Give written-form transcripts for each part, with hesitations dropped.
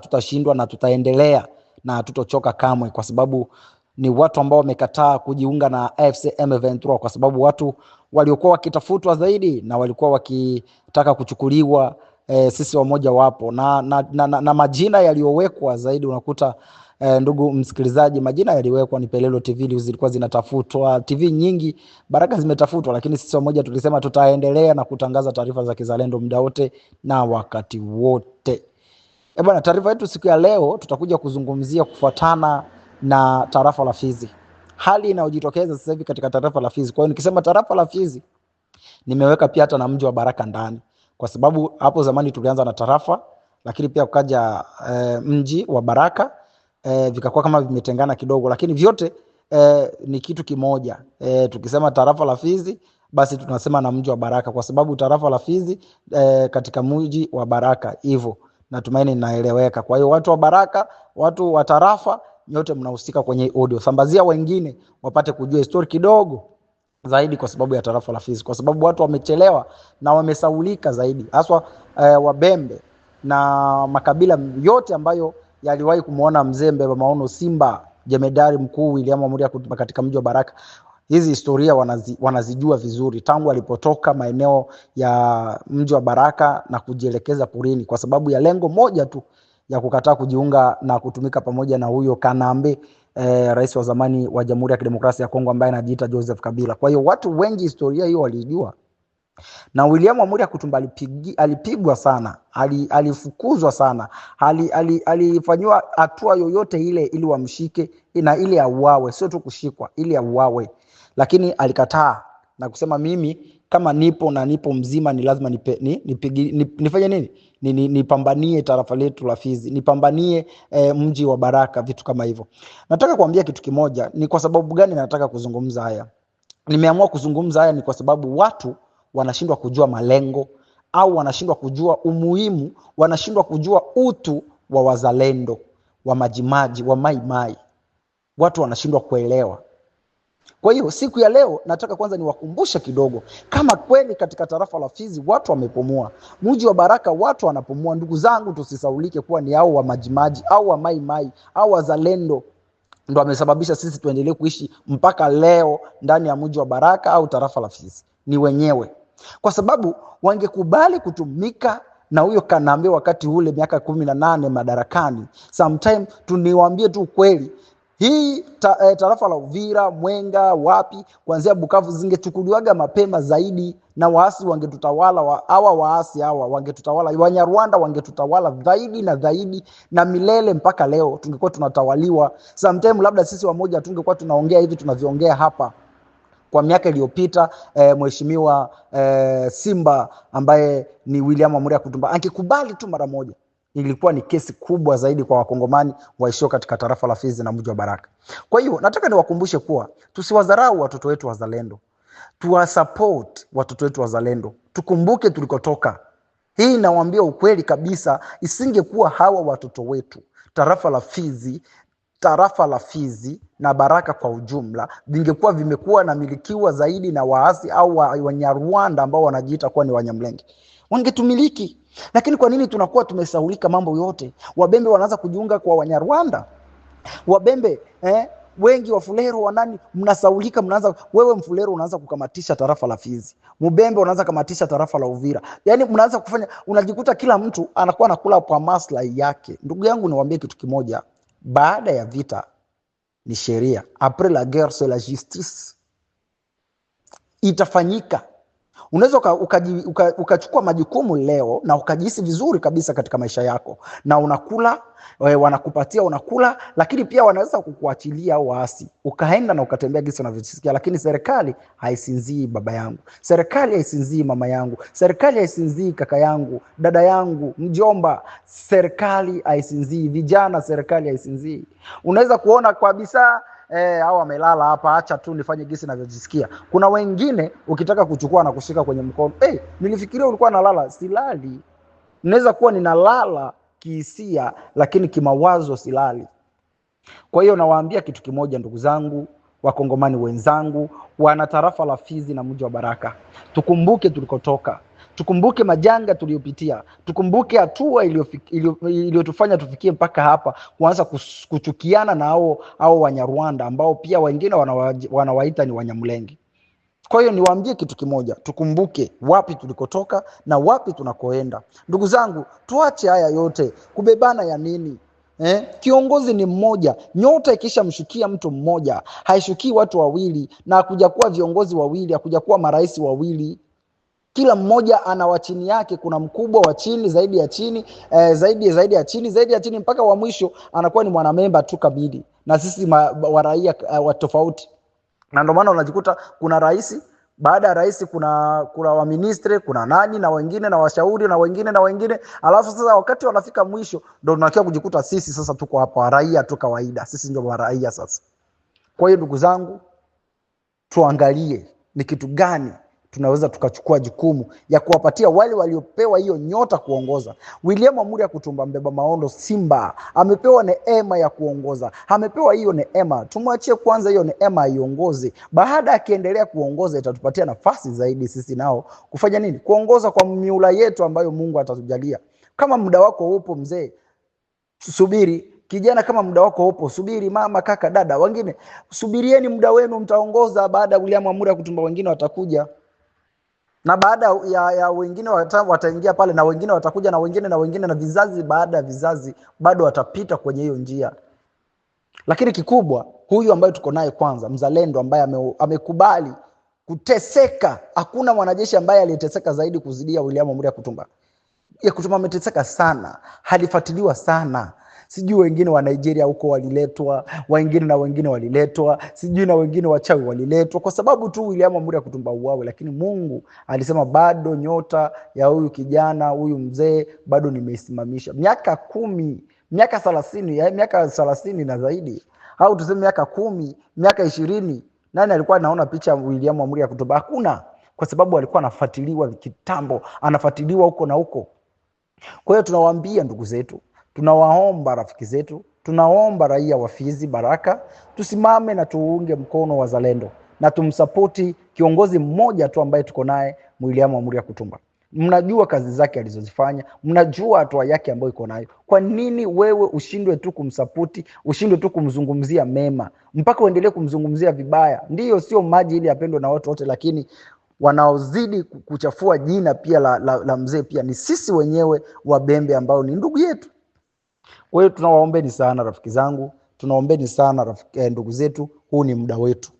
tutashindwa na tutaendelea na tutochoka kamwe, kwa sababu ni watu ambao wamekataa kujiunga na AFC M23, kwa sababu watu waliokuwa wakitafutwa zaidi na walikuwa wakitaka kuchukuliwa sisi wamoja wapo na majina yaliyowekwa zaidi. Unakuta ndugu msikilizaji, majina yaliwekwa ni Pelelo TV zilikuwa zinatafutwa, TV nyingi Baraka zimetafutwa, lakini sisi wamoja tulisema tutaendelea na kutangaza taarifa za kizalendo muda wote na wakati wote. Bwana, taarifa yetu siku ya leo tutakuja kuzungumzia kufuatana na tarafa la Fizi. Hali inayojitokeza sasa hivi katika tarafa la Fizi. Kwa hiyo nikisema tarafa la Fizi nimeweka pia hata na mji wa Baraka ndani, kwa sababu hapo zamani tulianza na tarafa, lakini pia ukaja mji wa Baraka, vikakuwa kama vimetengana kidogo, lakini vyote ni kitu kimoja. Tukisema tarafa la Fizi basi tunasema na mji wa Baraka, kwa sababu tarafa la Fizi katika mji wa Baraka hivyo. Natumaini naeleweka. Kwa hiyo watu wa Baraka, watu wa tarafa, nyote mnahusika kwenye audio. Sambazia wengine wapate kujua story kidogo zaidi kwa sababu ya tarafa la Fizi, kwa sababu watu wamechelewa na wamesaulika zaidi, haswa Wabembe na makabila yote ambayo yaliwahi kumuona mzee Mbeba Maono Simba, jemedari mkuu William Amuria katika mji wa Baraka. Hizi historia wanazijua vizuri tangu alipotoka maeneo ya mji wa Baraka na kujielekeza porini, kwa sababu ya lengo moja tu ya kukataa kujiunga na kutumika pamoja na huyo Kanambe, rais wa zamani wa Jamhuri ya Kidemokrasia ya Kongo ambaye anajiita Joseph Kabila. Kwa hiyo watu wengi historia hiyo walijua. Na William Amuria Kutumba alipigwa sana, alifukuzwa sana, alifanywa hatua yoyote ile ili wamshike na ili auawe, sio tu kushikwa, ili auawe. Lakini alikataa na kusema mimi kama nipo na nipo mzima ni lazima nifanye nini? Nipambanie tarafa letu la Fizi, nipambanie mji wa Baraka, vitu kama hivyo. Nataka kuambia kitu kimoja, ni kwa sababu gani nataka kuzungumza haya. Nimeamua kuzungumza haya ni kwa sababu watu wanashindwa kujua malengo, au wanashindwa kujua umuhimu, wanashindwa kujua utu wa wazalendo, wa majimaji, wa maimai. Watu wanashindwa kuelewa. Kwa hiyo siku ya leo nataka kwanza niwakumbushe kidogo, kama kweli katika tarafa la Fizi watu wamepumua, mji wa Baraka watu wanapumua. Ndugu zangu, tusisaulike kuwa ni hao wa majimaji au wa maimai au wazalendo ndio wamesababisha sisi tuendelee kuishi mpaka leo ndani ya mji wa Baraka au tarafa la Fizi. Ni wenyewe. Kwa sababu wangekubali kutumika na huyo Kanambe wakati ule miaka 18 madarakani. Sometime tuniwaambie tu kweli, hii tarafa la Uvira, Mwenga, wapi, kuanzia Bukavu zingechukuliwaga mapema zaidi na waasi wangetutawala, waasi wangetutawala, Wanyarwanda wangetutawala zaidi na zaidi na milele mpaka leo tungekuwa tunatawaliwa. Sometime labda sisi wamoja tungekuwa tunaongea hivi tunavyoongea hapa kwa miaka iliyopita. Mheshimiwa Simba ambaye ni William Amuria Kutumba angekubali tu mara moja, ilikuwa ni kesi kubwa zaidi kwa wakongomani waishio katika tarafa la Fizi na mji wa Baraka. Kwa hiyo nataka niwakumbushe kuwa tusiwadharau watoto wetu wazalendo, tuwasupport watoto wetu wazalendo, tukumbuke tulikotoka. Hii nawaambia ukweli kabisa, isingekuwa hawa watoto wetu, tarafa la Fizi na Baraka kwa ujumla vingekuwa vimekuwa na milikiwa zaidi na waasi au Wanyarwanda ambao wanajiita kuwa ni Wanyamlenge, wangetumiliki. Lakini kwa nini tunakuwa tumesahulika mambo yote? Wabembe wanaanza kujiunga kwa Wanyarwanda. Wabembe wengi wa Fulero wanani mnasaulika, mnaanza wewe Mfulero unaanza kukamatisha tarafa la Fizi. Mbembe unaanza kukamatisha tarafa la Uvira. Yaani mnaanza kufanya, unajikuta kila mtu anakuwa anakula kwa maslahi yake. Ndugu yangu niwaambie kitu kimoja, baada ya vita ni sheria. Après la guerre c'est la justice. Itafanyika. Unaweza ukachukua majukumu leo na ukajihisi vizuri kabisa katika maisha yako na unakula, wanakupatia unakula, lakini pia wanaweza kukuachilia waasi ukaenda na ukatembea gisi unavyojisikia. Lakini serikali haisinzii baba yangu, serikali haisinzii mama yangu, serikali haisinzii kaka yangu, dada yangu, mjomba, serikali haisinzii vijana, serikali haisinzii. Unaweza kuona kabisa hao wamelala hapa, acha tu nifanye gisi ninavyojisikia. Kuna wengine ukitaka kuchukua na kushika kwenye mkono, nilifikiria ulikuwa unalala. Silali. Naweza kuwa ninalala kihisia lakini kimawazo silali. Kwa hiyo nawaambia kitu kimoja ndugu zangu, wakongomani wenzangu, wana tarafa la Fizi na mji wa Baraka. Tukumbuke tulikotoka. Tukumbuke majanga tuliyopitia, tukumbuke hatua iliyotufanya tufikie mpaka hapa, kuanza kuchukiana na hao Wanyarwanda ambao pia wengine wanawaita ni Wanyamulenge. Kwa hiyo niwaambie kitu kimoja, tukumbuke wapi tulikotoka na wapi tunakoenda. Ndugu zangu, tuache haya yote, kubebana ya nini? Kiongozi ni mmoja. Nyota ikisha mshukia mtu mmoja, haishukii watu wawili, na hakuja kuwa viongozi wawili, hakuja kuwa marais wawili. Kila mmoja ana wa chini yake. Kuna mkubwa wa chini, zaidi ya chini, zaidi ya chini, zaidi ya chini, mpaka wa mwisho anakuwa ni mwanamemba tu kamili, na sisi wa raia wa tofauti. Na ndio maana unajikuta kuna rais, baada ya rais kuna wa ministre, kuna nani na wengine na washauri na wengine, alafu sasa wakati wanafika mwisho ndio tunakia kujikuta sisi sasa tuko hapa raia tu kawaida, sisi ndio raia sasa. Kwa hiyo ndugu zangu, tuangalie ni kitu gani tunaweza tukachukua jukumu ya kuwapatia wale waliopewa hiyo nyota kuongoza. William Amuri Kutumba, mbeba maondo Simba, amepewa neema ya kuongoza. Amepewa hiyo neema, tumwachie kwanza hiyo neema iongoze. Baada akiendelea kuongoza, itatupatia nafasi zaidi sisi nao kufanya nini? Kuongoza kwa miula yetu ambayo Mungu atatujalia. Kama muda wako upo mzee, subiri. Kijana, kama muda wako upo, subiri. Mama, kaka, dada, wengine subirieni muda wenu, mtaongoza. Baada ya William Amuri Kutumba wengine watakuja, na baada ya wengine wataingia pale, na wengine watakuja, na wengine, na vizazi baada ya vizazi bado watapita kwenye hiyo njia. Lakini kikubwa, huyu ambaye tuko naye kwanza, mzalendo ambaye amekubali kuteseka. Hakuna mwanajeshi ambaye aliyeteseka zaidi kuzidia William Amuri Kutumba. Kutumba ameteseka sana, halifuatiliwa sana. Sijui wengine wa Nigeria huko waliletwa, wengine waliletwa, sijui na wengine wachawi waliletwa kwa sababu tu William Amuri Kutumba uawe. Lakini Mungu alisema bado nyota ya huyu kijana, huyu mzee bado nimeisimamisha. Miaka 10, miaka 30, miaka 30 na zaidi, au tuseme miaka 10, miaka 20. Nani alikuwa anaona picha William Amuri Kutumba? Hakuna, kwa sababu alikuwa anafuatiliwa kitambo, anafuatiliwa huko na huko. Kwa hiyo tunawaambia ndugu zetu, tunawaomba rafiki zetu, tunaomba raia wa Fizi Baraka, tusimame na tuunge mkono wazalendo na tumsapoti kiongozi mmoja tu ambaye tuko naye, William Amuri Kutumba. Mnajua kazi zake alizozifanya, mnajua hatua yake ambayo iko nayo. Kwa nini wewe ushindwe tu kumsapoti, ushindwe tu kumzungumzia mema, mpaka uendelee kumzungumzia vibaya? Ndiyo, sio maji ili apendwe na watu wote, lakini wanaozidi kuchafua jina pia la mzee pia ni sisi wenyewe Wabembe ambao ni ndugu yetu. Kwa hiyo tunawaombeni sana rafiki zangu, tunaombeni sana ndugu zetu, huu ni muda wetu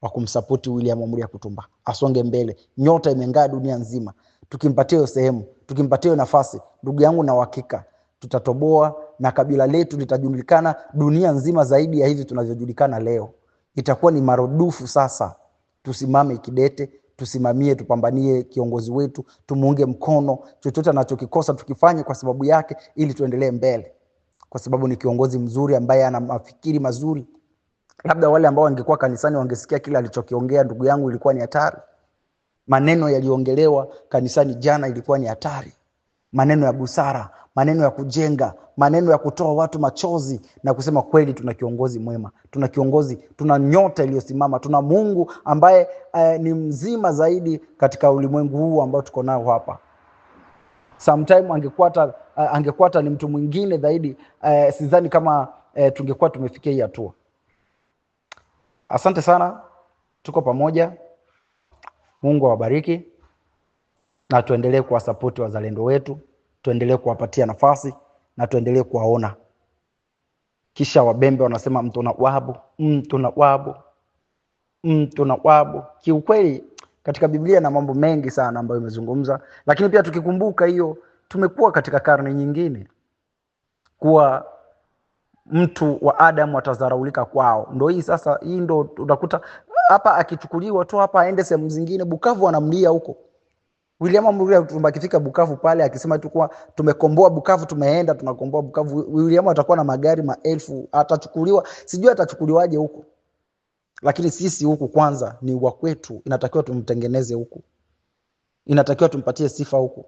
wa kumsapoti William Amuri Kutumba asonge mbele. Nyota imeng'aa dunia nzima. Tukimpatia hiyo sehemu, tukimpatia hiyo nafasi, ndugu yangu, na uhakika tutatoboa na kabila letu litajulikana dunia nzima zaidi ya hivi tunavyojulikana leo. Itakuwa ni marudufu sasa. Tusimame kidete, tusimamie, tupambanie kiongozi wetu, tumuunge mkono. Chochote anachokikosa tukifanye kwa sababu yake, ili tuendelee mbele, kwa sababu ni kiongozi mzuri ambaye ana mafikiri mazuri. Labda wale ambao wangekuwa kanisani wangesikia kile alichokiongea ndugu yangu, ilikuwa ni hatari. Maneno yaliongelewa kanisani jana ilikuwa ni hatari. Maneno ya busara, maneno ya kujenga, maneno ya kutoa watu machozi na kusema kweli tuna kiongozi mwema, tuna kiongozi, tuna nyota iliyosimama, tuna Mungu ambaye ni mzima zaidi katika ulimwengu huu ambao tuko nao hapa. Sometime angekuwa hata ni mtu mwingine zaidi, sidhani kama tungekuwa tumefikia hii hatua. Asante sana, tuko pamoja. Mungu awabariki, na tuendelee kuwasapoti wazalendo wetu, tuendelee kuwapatia nafasi na tuendelee kuwaona. Kisha Wabembe wanasema mtuna wabu. Kiukweli katika Biblia na mambo mengi sana ambayo imezungumza, lakini pia tukikumbuka hiyo, tumekuwa katika karne nyingine kuwa mtu wa Adamu atadharaulika kwao. Ndio hii sasa, hii ndio utakuta hapa akichukuliwa tu hapa aende sehemu zingine, Bukavu anamlia huko. William Amuri Kutumba akifika Bukavu pale akisema tu kwa tumekomboa Bukavu, tumeenda tunakomboa Bukavu, William atakuwa na magari maelfu, atachukuliwa, sijui atachukuliwaje huko. Lakini sisi huku kwanza ni wa kwetu, inatakiwa tumtengeneze huku, inatakiwa tumpatie sifa huku,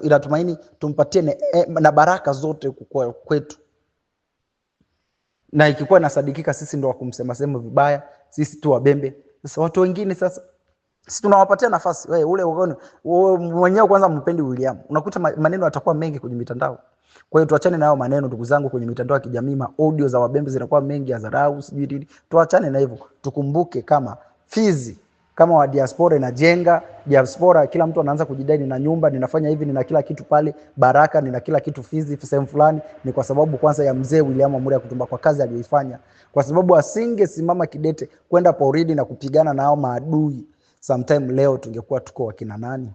inatumaini tumpatie na baraka zote kwa kwetu. Na ikikuwa inasadikika sisi ndo wa kumsema sema vibaya, sisi tu Wabembe, sasa watu wengine sasa Sisi tunawapatia nafasi. Wewe mwenyewe kwanza mpendi William. Unakuta maneno yatakuwa mengi kwenye mitandao. Kwa hiyo tuachane na hayo maneno ndugu zangu kwenye mitandao ya kijamii, audio za wabembe zinakuwa mengi ya dharau sijui nini. Tuachane na hivyo. Tukumbuke kama Fizi kama wa diaspora inajenga, diaspora kila mtu anaanza kujidai na nyumba, ninafanya hivi, nina kila kitu pale, Baraka nina kila kitu Fizi sehemu fulani, ni kwa sababu kwanza ya mzee William Amuri Kutumba kwa kazi aliyoifanya. Kwa sababu asingesimama kidete kwenda porini na kupigana na hao maadui, sometime leo tungekuwa tuko wakina nani?